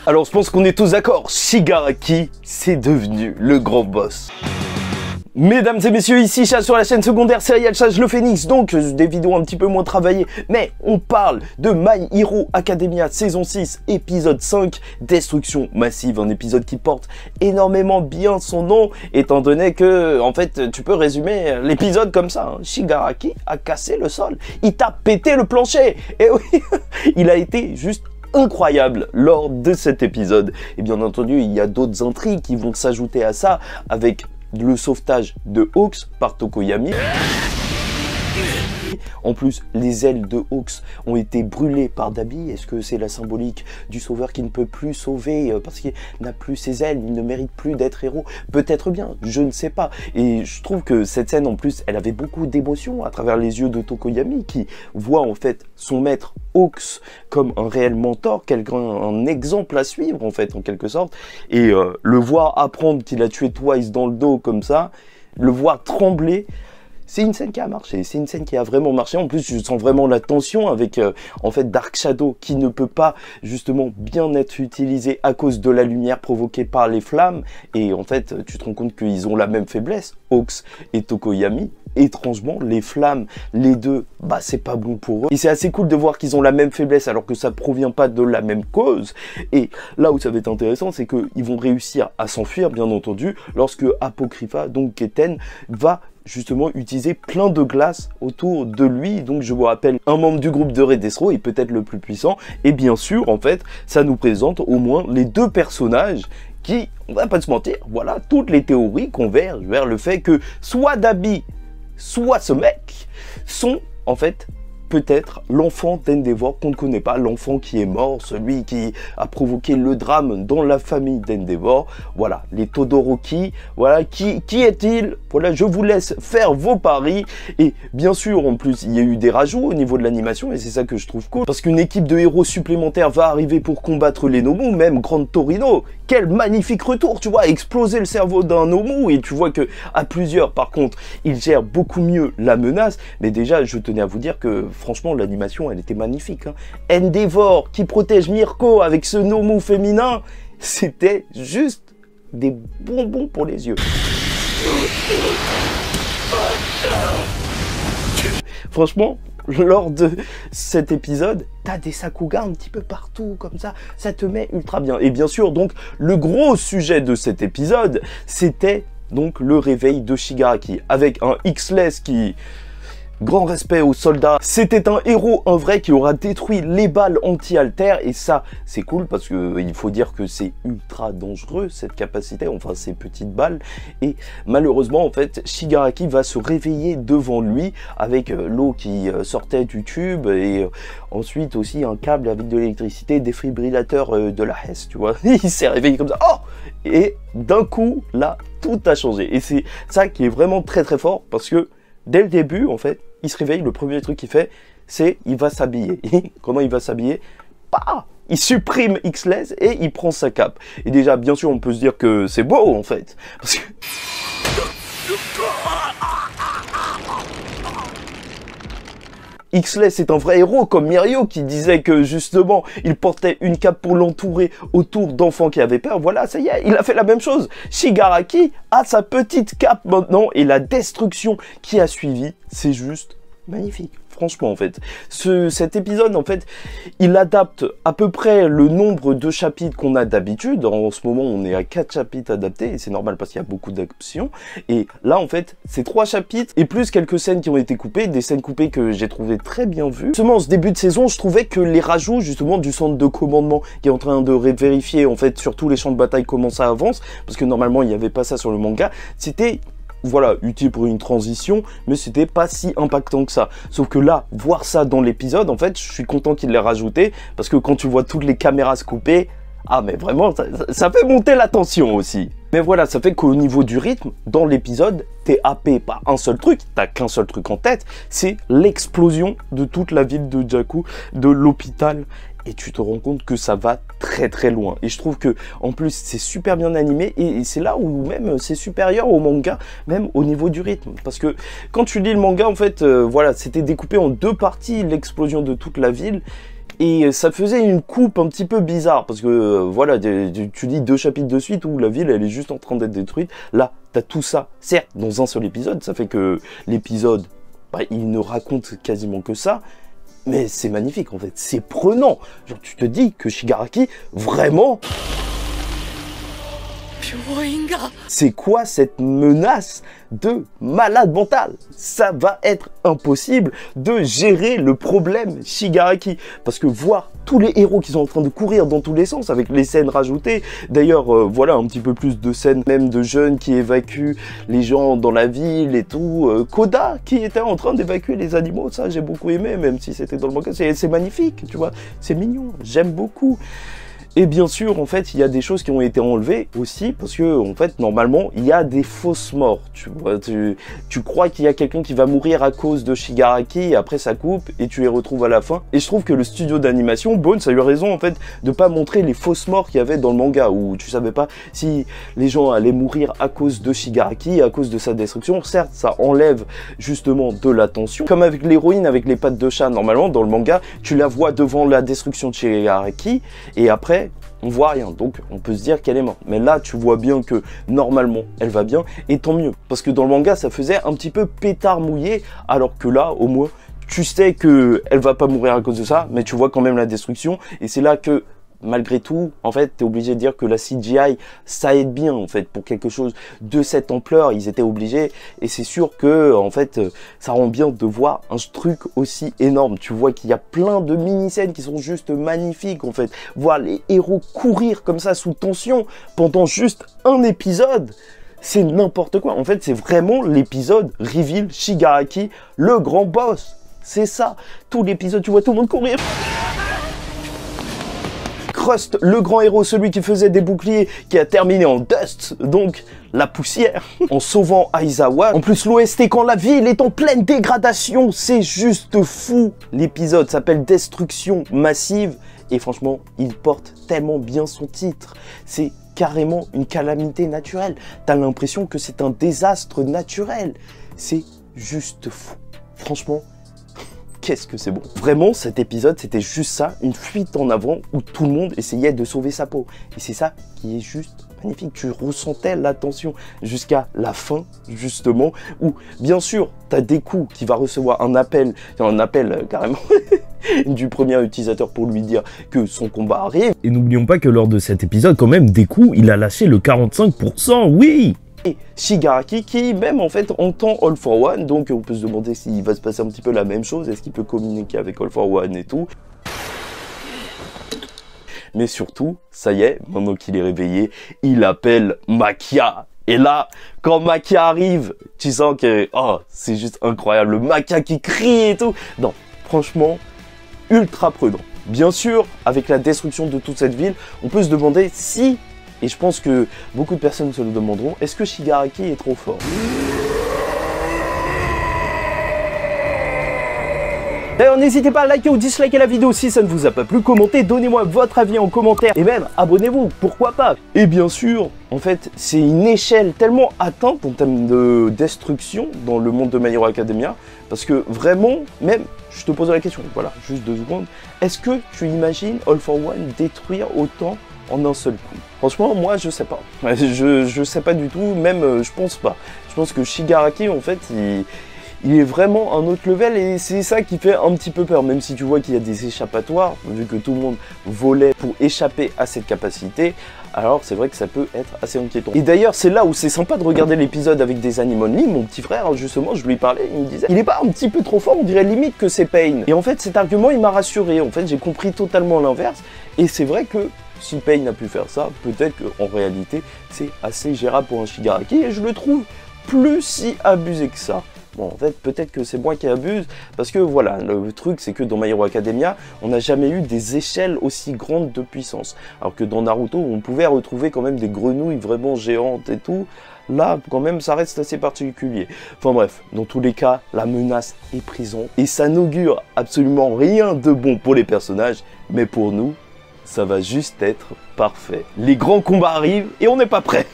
Alors je pense qu'on est tous d'accord, Shigaraki, c'est devenu le grand boss. Mesdames et messieurs, ici Chaz sur la chaîne secondaire Serial Chaz le Phénix, donc des vidéos un petit peu moins travaillées, mais on parle de My Hero Academia saison 6, épisode 5, Destruction Massive, un épisode qui porte énormément bien son nom, étant donné que, en fait, tu peux résumer l'épisode comme ça, hein. Shigaraki a cassé le sol, il t'a pété le plancher, et oui, il a été juste incroyable lors de cet épisode. Et bien entendu, il y a d'autres intrigues qui vont s'ajouter à ça, avec le sauvetage de Hawks par Tokoyami. En plus, les ailes de Hawks ont été brûlées par Dabi. Est-ce que c'est la symbolique du sauveur qui ne peut plus sauver parce qu'il n'a plus ses ailes, il ne mérite plus d'être héros? Peut-être bien, je ne sais pas. Et je trouve que cette scène, en plus, elle avait beaucoup d'émotions à travers les yeux de Tokoyami, qui voit en fait son maître Hawks comme un réel mentor, un exemple à suivre en fait, en quelque sorte. Et le voir apprendre qu'il a tué Twice dans le dos comme ça, le voir trembler, c'est une scène qui a marché, c'est une scène qui a vraiment marché. En plus, je sens vraiment la tension avec en fait Dark Shadow qui ne peut pas justement bien être utilisé à cause de la lumière provoquée par les flammes. Et en fait, tu te rends compte qu'ils ont la même faiblesse, Hawks et Tokoyami. Étrangement, les flammes, les deux, bah c'est pas bon pour eux. Et c'est assez cool de voir qu'ils ont la même faiblesse alors que ça provient pas de la même cause. Et là où ça va être intéressant, c'est qu'ils vont réussir à s'enfuir, bien entendu, lorsque Apocrypha, donc Ketten, va justement utiliser plein de glace autour de lui. Donc je vous rappelle, un membre du groupe de Redestro est peut-être le plus puissant. Et bien sûr, en fait, ça nous présente au moins les deux personnages qui, on va pas se mentir, voilà, toutes les théories convergent vers le fait que soit Dabi, soit ce mec sont en fait peut-être l'enfant d'Endeavor qu'on ne connaît pas, l'enfant qui est mort, celui qui a provoqué le drame dans la famille d'Endeavor. Voilà, les Todoroki, voilà, qui est-il? Voilà, je vous laisse faire vos paris. Et bien sûr, en plus, il y a eu des rajouts au niveau de l'animation, et c'est ça que je trouve cool, parce qu'une équipe de héros supplémentaires va arriver pour combattre les Nomu, même Grande Torino. Quel magnifique retour, tu vois, exploser le cerveau d'un Nomu, et tu vois que à plusieurs, par contre, il gère beaucoup mieux la menace. Mais déjà, je tenais à vous dire que franchement, l'animation, elle était magnifique, hein. Endeavor qui protège Mirko avec ce Nomu féminin, c'était juste des bonbons pour les yeux. Franchement, lors de cet épisode, t'as des Sakuga un petit peu partout, comme ça te met ultra bien. Et bien sûr, donc, le gros sujet de cet épisode, c'était donc le réveil de Shigaraki, avec un X-Less qui... Grand respect aux soldats. C'était un héros, un vrai, qui aura détruit les balles anti-alter. Et ça, c'est cool parce que il faut dire que c'est ultra dangereux, cette capacité, enfin ces petites balles. Et malheureusement, en fait, Shigaraki va se réveiller devant lui avec l'eau qui sortait du tube et ensuite aussi un câble avec de l'électricité, défibrillateur de la Hesse, tu vois. Il s'est réveillé comme ça. Oh! Et d'un coup, là, tout a changé. Et c'est ça qui est vraiment très très fort parce que dès le début, en fait, il se réveille, le premier truc qu'il fait, c'est il va s'habiller. Comment il va s'habiller? Bah, il supprime X-Less et il prend sa cape. Et déjà, bien sûr, on peut se dire que c'est beau, en fait. Parce que... X-Less est un vrai héros, comme Mirio qui disait que justement il portait une cape pour l'entourer autour d'enfants qui avaient peur. Voilà, ça y est, il a fait la même chose. Shigaraki a sa petite cape maintenant et la destruction qui a suivi, c'est juste magnifique. Franchement, en fait, cet épisode, en fait, il adapte à peu près le nombre de chapitres qu'on a d'habitude. En ce moment, on est à 4 chapitres adaptés, et c'est normal parce qu'il y a beaucoup d'options. Et là, en fait, c'est 3 chapitres, et plus quelques scènes qui ont été coupées, des scènes coupées que j'ai trouvées très bien vues. Justement, en ce début de saison, je trouvais que les rajouts, justement, du centre de commandement, qui est en train de vérifier, en fait, sur tous les champs de bataille comment ça avance, parce que normalement, il n'y avait pas ça sur le manga, c'était... Voilà, utile pour une transition, mais c'était pas si impactant que ça. Sauf que là, voir ça dans l'épisode, en fait, je suis content qu'il l'ait rajouté, parce que quand tu vois toutes les caméras se couper, ah mais vraiment, ça fait monter la tension aussi. Mais voilà, ça fait qu'au niveau du rythme, dans l'épisode, t'es happé par un seul truc, t'as qu'un seul truc en tête, c'est l'explosion de toute la ville de Jakku, de l'hôpital. Et tu te rends compte que ça va très très loin. Et je trouve que en plus c'est super bien animé et c'est là où même c'est supérieur au manga, même au niveau du rythme. Parce que quand tu lis le manga, en fait, voilà, c'était découpé en 2 parties, l'explosion de toute la ville. Et ça faisait une coupe un petit peu bizarre, parce que voilà, tu lis 2 chapitres de suite où la ville elle est juste en train d'être détruite. Là, t'as tout ça, certes, dans un seul épisode, ça fait que l'épisode, bah, il ne raconte quasiment que ça, mais c'est magnifique en fait, c'est prenant. Genre tu te dis que Shigaraki, vraiment... C'est quoi cette menace de malade mental? Ça va être impossible de gérer le problème Shigaraki. Parce que voir tous les héros qui sont en train de courir dans tous les sens avec les scènes rajoutées. D'ailleurs, voilà un petit peu plus de scènes même de jeunes qui évacuent les gens dans la ville et tout. Koda qui était en train d'évacuer les animaux, ça j'ai beaucoup aimé, même si c'était dans le manga. C'est magnifique, tu vois, c'est mignon, j'aime beaucoup. Et bien sûr, en fait, il y a des choses qui ont été enlevées aussi, parce que, en fait, normalement, il y a des fausses morts. Tu vois, tu crois qu'il y a quelqu'un qui va mourir à cause de Shigaraki, et après ça coupe, et tu les retrouves à la fin. Et je trouve que le studio d'animation, Bones a eu raison, en fait, de pas montrer les fausses morts qu'il y avait dans le manga, où tu savais pas si les gens allaient mourir à cause de Shigaraki, à cause de sa destruction. Certes, ça enlève justement de la tension. Comme avec l'héroïne, avec les pattes de chat, normalement, dans le manga, tu la vois devant la destruction de Shigaraki, et après, on voit rien, donc on peut se dire qu'elle est morte. Mais là, tu vois bien que normalement, elle va bien, et tant mieux. Parce que dans le manga, ça faisait un petit peu pétard mouillé, alors que là, au moins, tu sais que elle va pas mourir à cause de ça, mais tu vois quand même la destruction, et c'est là que malgré tout, en fait, t'es obligé de dire que la CGI, ça aide bien, en fait, pour quelque chose de cette ampleur, ils étaient obligés, et c'est sûr que, en fait, ça rend bien de voir un truc aussi énorme. Tu vois qu'il y a plein de mini-scènes qui sont juste magnifiques, en fait. Voir les héros courir comme ça, sous tension, pendant juste un épisode, c'est n'importe quoi. En fait, c'est vraiment l'épisode reveal Shigaraki, le grand boss. C'est ça. Tout l'épisode, tu vois tout le monde courir. Crust, le grand héros, celui qui faisait des boucliers, qui a terminé en dust, donc la poussière, en sauvant Aizawa. En plus, l'OST quand la ville est en pleine dégradation, c'est juste fou. L'épisode s'appelle Destruction Massive, et franchement, il porte tellement bien son titre. C'est carrément une calamité naturelle. T'as l'impression que c'est un désastre naturel. C'est juste fou. Franchement, qu'est-ce que c'est bon. Vraiment, cet épisode, c'était juste ça, une fuite en avant où tout le monde essayait de sauver sa peau. Et c'est ça qui est juste magnifique. Tu ressentais la tension jusqu'à la fin, justement, où, bien sûr, t'as Deku qui va recevoir un appel carrément du premier utilisateur pour lui dire que son combat arrive. Et n'oublions pas que lors de cet épisode, quand même, Deku, il a lâché le 45%, oui! Et Shigaraki qui même en fait entend All for One, donc on peut se demander s'il va se passer un petit peu la même chose, est-ce qu'il peut communiquer avec All for One et tout. Mais surtout, ça y est, maintenant qu'il est réveillé, il appelle Makia. Et là, quand Makia arrive, tu sens que oh, c'est juste incroyable, le Makia qui crie et tout. Non, franchement, ultra prudent. Bien sûr, avec la destruction de toute cette ville, on peut se demander si... Et je pense que beaucoup de personnes se le demanderont, est-ce que Shigaraki est trop fort? D'ailleurs, n'hésitez pas à liker ou disliker la vidéo si ça ne vous a pas plu, commentez, donnez-moi votre avis en commentaire et même abonnez-vous, pourquoi pas. Et bien sûr, en fait, c'est une échelle tellement atteinte en termes de destruction dans le monde de My Hero Academia, parce que vraiment, même, je te pose la question, voilà, juste 2 secondes, est-ce que tu imagines All for One détruire autant en un seul coup? Franchement, moi, je sais pas. Je sais pas du tout, même, je pense pas. Je pense que Shigaraki, en fait, il est vraiment un autre level et c'est ça qui fait un petit peu peur, même si tu vois qu'il y a des échappatoires, vu que tout le monde volait pour échapper à cette capacité, alors c'est vrai que ça peut être assez inquiétant. Et d'ailleurs, c'est là où c'est sympa de regarder l'épisode avec des animes only. Mon petit frère, justement, je lui parlais, il me disait, il est pas un petit peu trop fort, on dirait limite que c'est Pain. Et en fait, cet argument, il m'a rassuré. En fait, j'ai compris totalement l'inverse. Et c'est vrai que si Pain a pu faire ça, peut-être qu'en réalité, c'est assez gérable pour un Shigaraki. Et je le trouve plus si abusé que ça. Bon, en fait, peut-être que c'est moi qui abuse, parce que voilà, le truc, c'est que dans My Hero Academia, on n'a jamais eu des échelles aussi grandes de puissance. Alors que dans Naruto, on pouvait retrouver quand même des grenouilles vraiment géantes et tout. Là, quand même, ça reste assez particulier. Enfin bref, dans tous les cas, la menace est présente. Et ça n'augure absolument rien de bon pour les personnages, mais pour nous, ça va juste être parfait. Les grands combats arrivent et on n'est pas prêt.